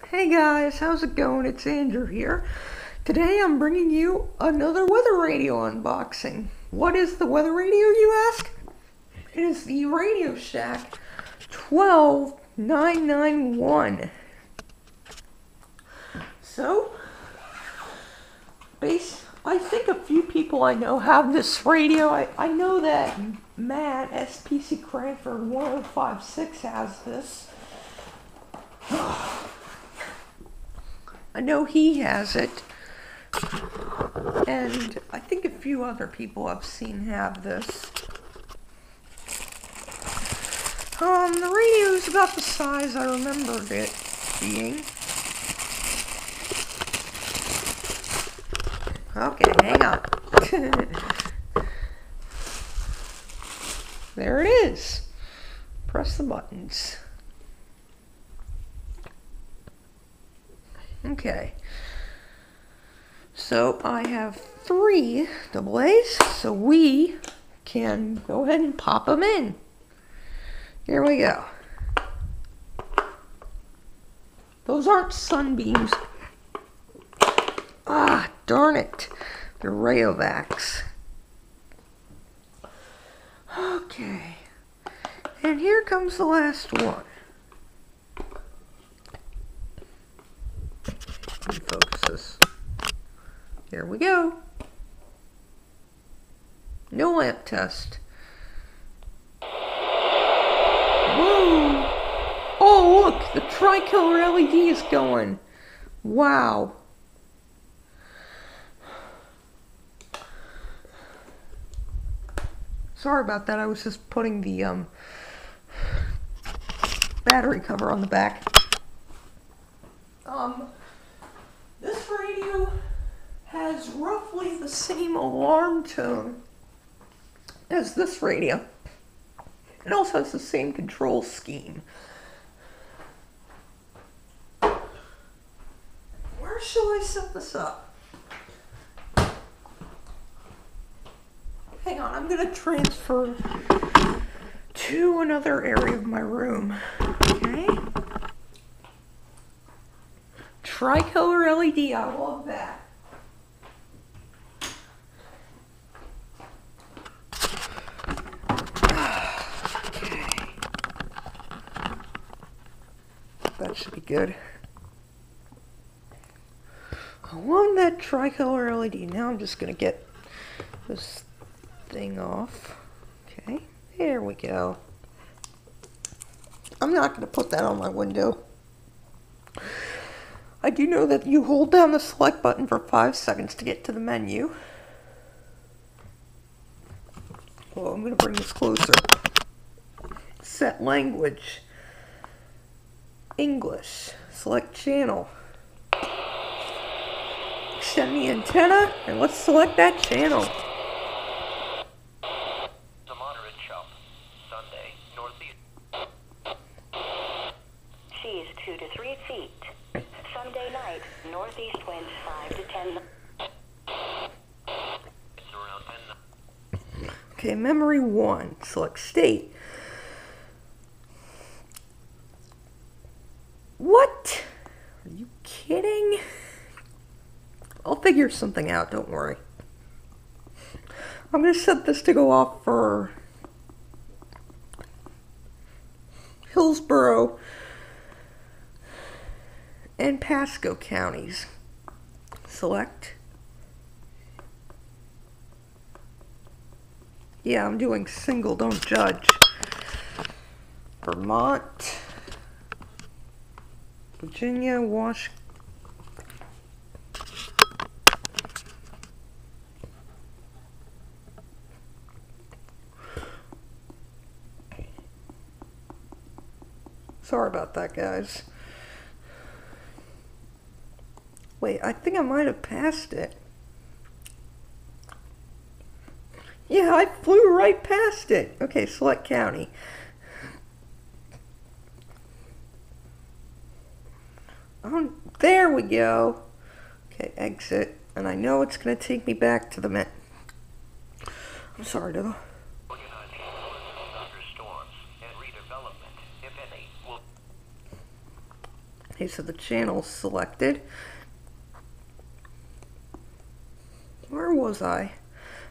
Hey guys, how's it going? It's Andrew here. Today I'm bringing you another weather radio unboxing. What is the weather radio, you ask? It is the RadioShack 12991. So, I think a few people I know have this radio. I know that Matt, SPC Cranford 1056 has this. I know he has it, and I think a few other people I've seen have this. The radio is about the size I remembered it being. Okay, hang on. There it is. Press the buttons. Okay, so I have 3 AA's, so we can go ahead and pop them in. Here we go. Those aren't sunbeams. Ah, darn it. They're Rayovacs. Okay, and here comes the last one. Focus this. Here we go. No lamp test. Whoa! Oh, look! The tricolor LED is going. Wow. Sorry about that. I was just putting the battery cover on the back. This radio has roughly the same alarm tone as this radio. It also has the same control scheme. Where shall I set this up? Hang on, I'm going to transfer to another area of my room. Okay? Tricolor LED, I love that. Okay. That should be good. I love that tricolor LED. Now I'm just going to get this thing off. Okay, there we go. I'm not going to put that on my window. I do know that you hold down the select button for 5 seconds to get to the menu. Well, I'm going to bring this closer. Set language. English. Select channel. Extend the antenna, and let's select that channel. The moderate chop. Sunday, northeast. Seas 2 to 3 feet. Sunday night, northeast winds 5 to 10. It's around 10. Okay, memory 1. Select state. What? Are you kidding? I'll figure something out, don't worry. I'm going to set this to go off for Hillsborough and Pasco counties. Select. Yeah, I'm doing single, don't judge. Vermont, Virginia, Washington. Sorry about that, guys. Wait, I think I might have passed it. Yeah, I flew right past it. Okay, select county. Oh, there we go. Okay, exit. And I know it's going to take me back to the menu. I'm sorry, though. Organizing thunderstorms and redevelopment, if any, will Okay, so the channel's selected. Where was I?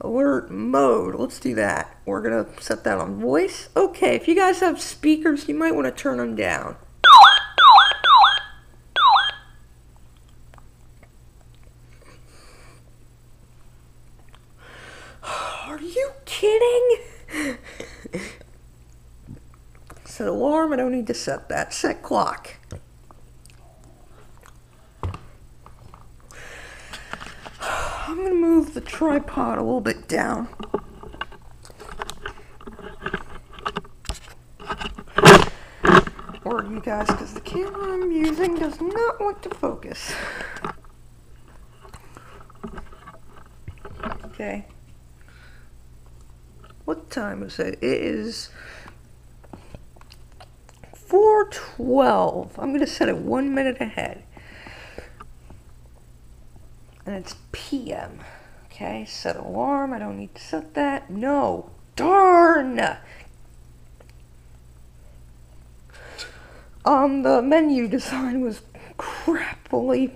Alert mode. Let's do that. We're gonna set that on voice. Okay, if you guys have speakers, you might want to turn them down. Are you kidding? Set alarm. I don't need to set that. Set clock. I'm gonna move the tripod a little bit down. Or you guys, because the camera I'm using does not want to focus. Okay. What time is it? It is 4:12. I'm gonna set it 1 minute ahead. And it's PM. Okay, set alarm. I don't need to set that. No. Darn! The menu design was crappily.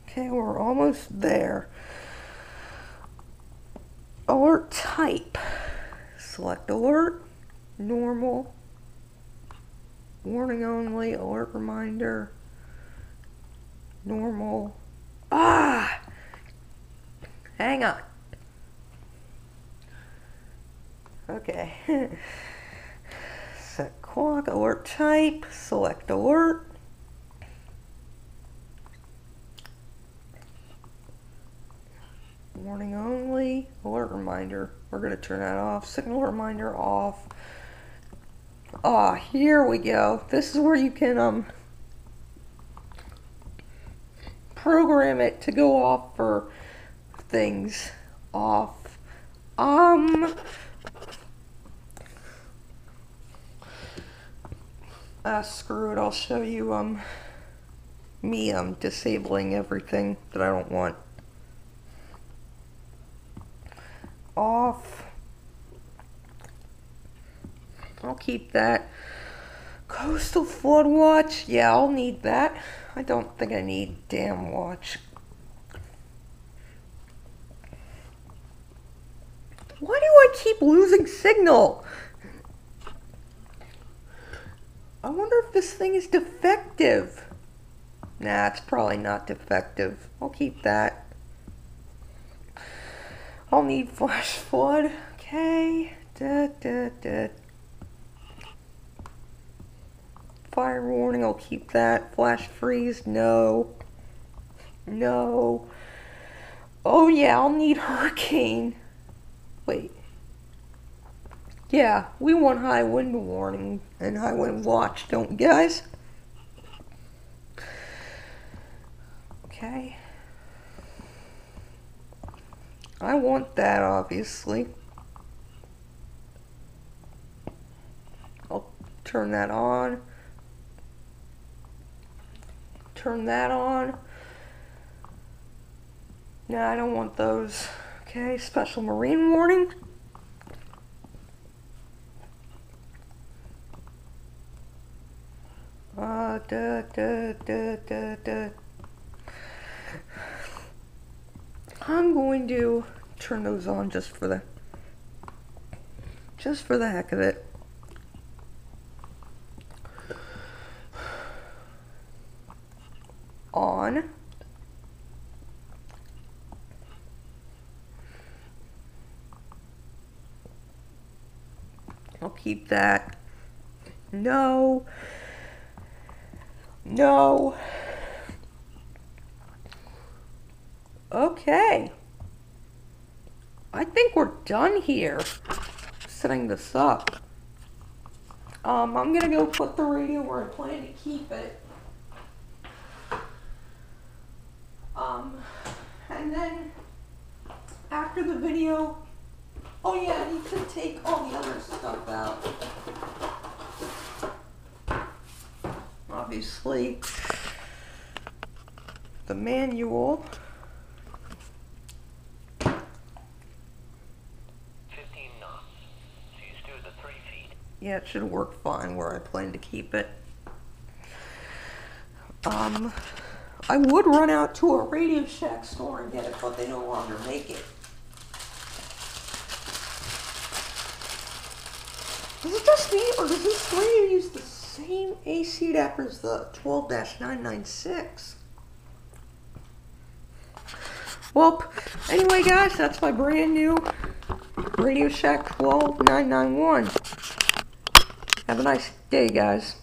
Okay, we're almost there. Alert type. Select alert. Normal. Warning only. Alert reminder. Normal. Ah! Hang on. Okay. Set clock, alert type, select alert. Warning only, alert reminder. We're going to turn that off. Signal reminder off. Ah, here we go. This is where you can program it to go off for things. Off. Screw it, I'll show you me disabling everything that I don't want. Off. I'll keep that. Coastal flood watch, yeah, I'll need that. I don't think I need dam watch. Why do I keep losing signal? I wonder if this thing is defective. Nah, it's probably not defective. I'll keep that. I'll need flash flood. Okay. Fire warning, I'll keep that. Flash freeze, no. No. Oh yeah, I'll need hurricane. Wait. Yeah, we want high wind warning and high wind watch, don't we, guys? Okay. I want that, obviously. I'll turn that on. Turn that on. No, I don't want those. Okay, special marine warning. I'm going to turn those on just for the heck of it. On. I'll keep that. No. No. Okay. I think we're done here. Setting this up. I'm gonna go put the radio where I plan to keep it. And then after the video, oh yeah, I need to take all the other stuff out. Obviously, the manual. 15 knots. So you steer the 3 feet. Yeah, it should work fine where I plan to keep it. I would run out to a RadioShack store and get it, but they no longer make it. Is it just me, or does this radio use the same AC adapter as the 12-996? Well, anyway guys, that's my brand new RadioShack 12991. Have a nice day, guys.